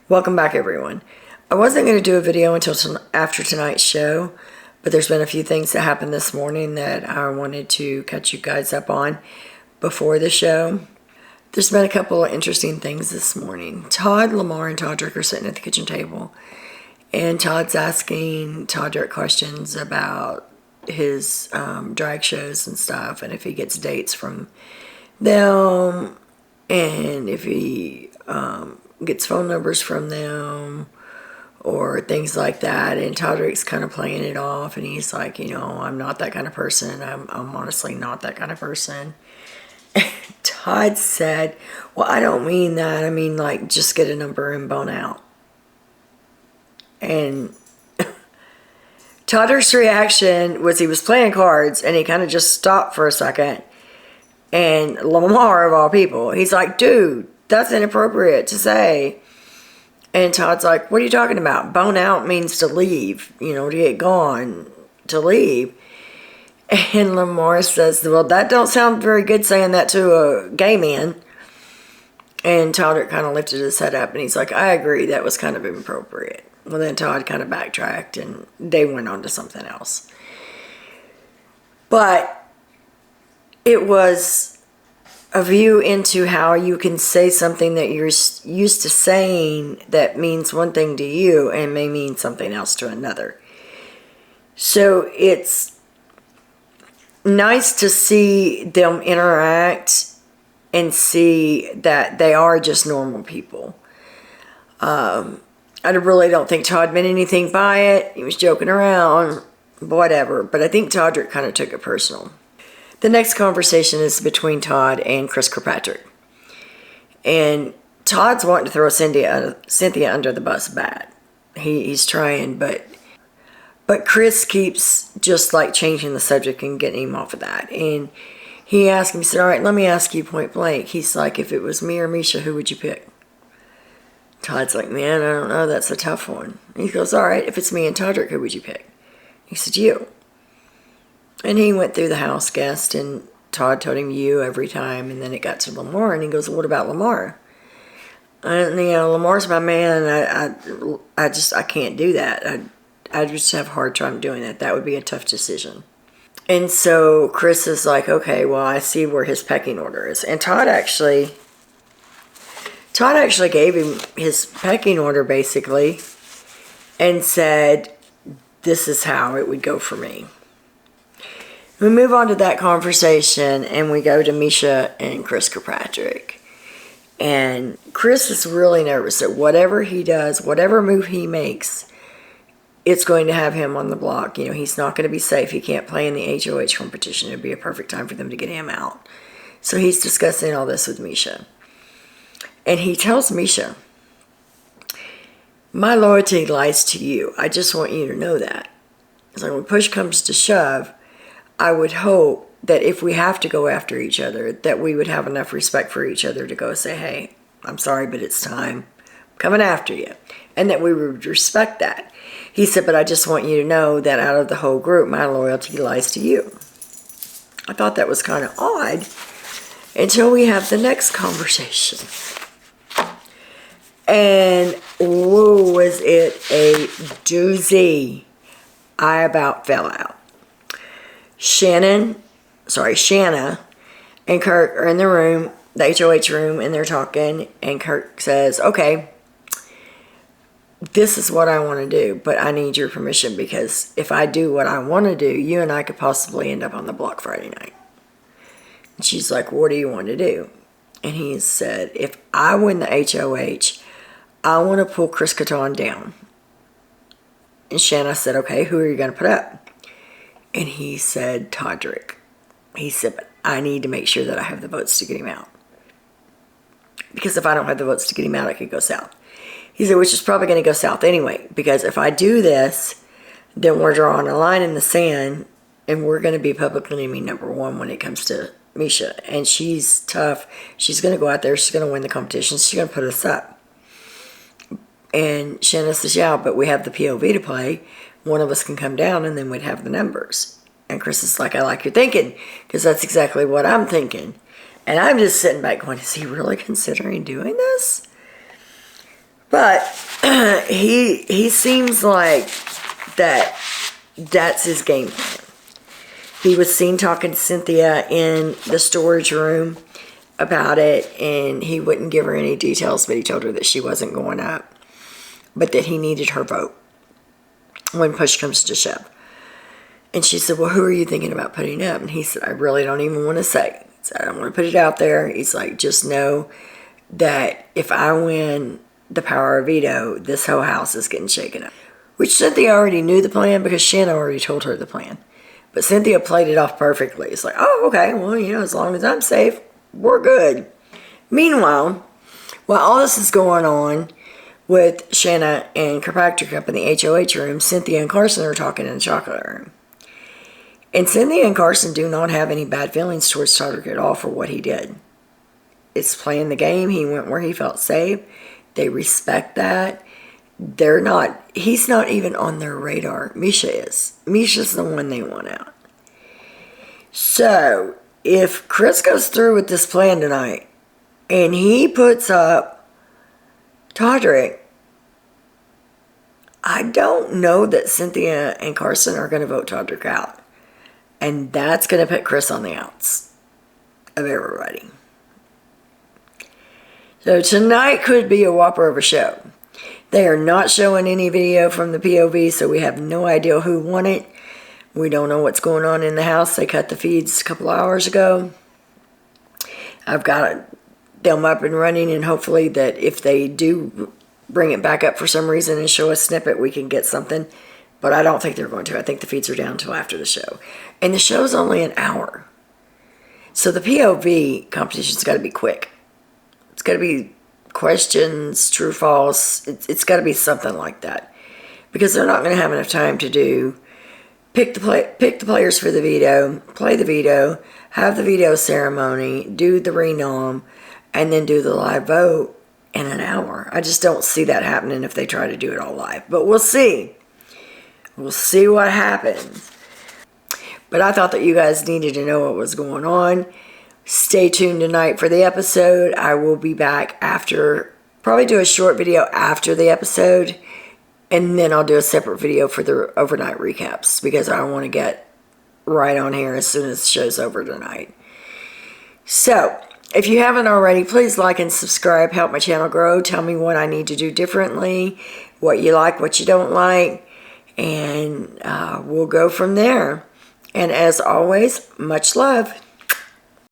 Welcome back, everyone. I wasn't going to do a video until after tonight's show, but there's been a few things that happened this morning that I wanted to catch you guys up on before the show. There's been a couple of interesting things this morning. Todd, Lamar, and Toddrick are sitting at the kitchen table, and Todd's asking Toddrick questions about his drag shows and stuff, and if he gets dates from them, and if he gets phone numbers from them or things like that. And Toddrick's kind of playing it off, and he's like, I'm not that kind of person. I'm honestly not that kind of person. And Todd said, well, I don't mean that. I mean, like, just get a number and bone out. And Toddrick's reaction was he was playing cards, and he kind of just stopped for a second. And Lamar, of all people, he's like, dude, that's inappropriate to say. And Todd's like, what are you talking about? Bone out means to leave, to get gone, to leave. And Lamar says, well, that don't sound very good saying that to a gay man. And Toddrick kind of lifted his head up, and he's like, I agree, that was kind of inappropriate. Well, then Todd kind of backtracked, and they went on to something else. But it was a view into how you can say something that you're used to saying that means one thing to you and may mean something else to another. So it's nice to see them interact and see that they are just normal people. I really don't think Todd meant anything by it. He was joking around, whatever. But I think Toddrick kind of took it personal. The next conversation is between Todd and Chris Kirkpatrick. And Todd's wanting to throw Cynthia under the bus bad. He's trying, but Chris keeps just like changing the subject and getting him off of that. And he asked him, he said, all right, let me ask you point blank. He's like, if it was me or Misha, who would you pick? Todd's like, man, I don't know. That's a tough one. And he goes, all right, if it's me and Toddrick, who would you pick? He said, you. And he went through the house guest, and Todd told him you every time, and then it got to Lamar, and he goes, well, what about Lamar? And, Lamar's my man, and I can't do that. I just have a hard time doing that. That would be a tough decision. And so Chris is like, okay, well, I see where his pecking order is. And Todd actually gave him his pecking order, basically, and said, this is how it would go for me. We move on to that conversation, and we go to Misha and Chris Kirkpatrick. And Chris is really nervous that whatever he does, whatever move he makes, it's going to have him on the block. He's not going to be safe. He can't play in the HOH competition. It would be a perfect time for them to get him out. So he's discussing all this with Misha. And he tells Misha, my loyalty lies to you. I just want you to know that. It's like when push comes to shove, I would hope that if we have to go after each other, that we would have enough respect for each other to go say, hey, I'm sorry, but it's time. I'm coming after you. And that we would respect that. He said, but I just want you to know that out of the whole group, my loyalty lies to you. I thought that was kind of odd until we have the next conversation. And whoa, was it a doozy. I about fell out. Shanna and Kirk are in the room, the HOH room, and they're talking, and Kirk says, okay, this is what I want to do, but I need your permission, because if I do what I want to do, you and I could possibly end up on the block Friday night. And she's like, what do you want to do? And he said, if I win the HOH, I want to pull Chris Kattan down. And Shanna said, okay, who are you going to put up? And he said, Toddrick. He said, but I need to make sure that I have the votes to get him out. Because if I don't have the votes to get him out, it could go south. He said, which is probably going to go south anyway. Because if I do this, then we're drawing a line in the sand, and we're going to be public enemy number one when it comes to Misha. And she's tough. She's going to go out there. She's going to win the competition. She's going to put us up. And Shanna says, yeah, but we have the POV to play. One of us can come down, and then we'd have the numbers. And Chris is like, I like your thinking, because that's exactly what I'm thinking. And I'm just sitting back going, is he really considering doing this? But he seems like that's his game plan. He was seen talking to Cynthia in the storage room about it, and he wouldn't give her any details, but he told her that she wasn't going up, but that he needed her vote when push comes to shove. And she said, well, who are you thinking about putting up? And he said, I really don't even want to say. He said, I don't want to put it out there. He's like, just know that if I win the power of veto, this whole house is getting shaken up. Which Cynthia already knew the plan because Shanna already told her the plan. But Cynthia played it off perfectly. It's like, oh, okay, well, as long as I'm safe, we're good. Meanwhile, while all this is going on with Shanna and Kirkpatrick up in the HOH room, Cynthia and Carson are talking in the chocolate room. And Cynthia and Carson do not have any bad feelings towards Toddrick at all for what he did. It's playing the game. He went where he felt safe. They respect that. He's not even on their radar. Misha is. Misha's the one they want out. So, if Chris goes through with this plan tonight, and he puts up Toddrick, I don't know that Cynthia and Carson are going to vote Toddrick out. And that's going to put Chris on the outs of everybody. So tonight could be a whopper of a show. They are not showing any video from the POV, so we have no idea who won it. We don't know what's going on in the house. They cut the feeds a couple hours ago. I've got them up and running, and hopefully that if they do bring it back up for some reason and show a snippet, we can get something. But I don't think they're going to. I think the feeds are down until after the show. And the show's only an hour. So the POV competition's got to be quick. It's got to be questions, true, false. It's got to be something like that. Because they're not going to have enough time to do pick the players for the veto, play the veto, have the veto ceremony, do the renom, and then do the live vote in an hour. I just don't see that happening if they try to do it all live. But we'll see. We'll see what happens. But I thought that you guys needed to know what was going on. Stay tuned tonight for the episode. I will be back after, probably do a short video after the episode, and then I'll do a separate video for the overnight recaps because I want to get right on here as soon as the show's over tonight. So, if you haven't already, please like and subscribe. Help my channel grow. Tell me what I need to do differently, what you like, what you don't like, and we'll go from there. And as always, much love.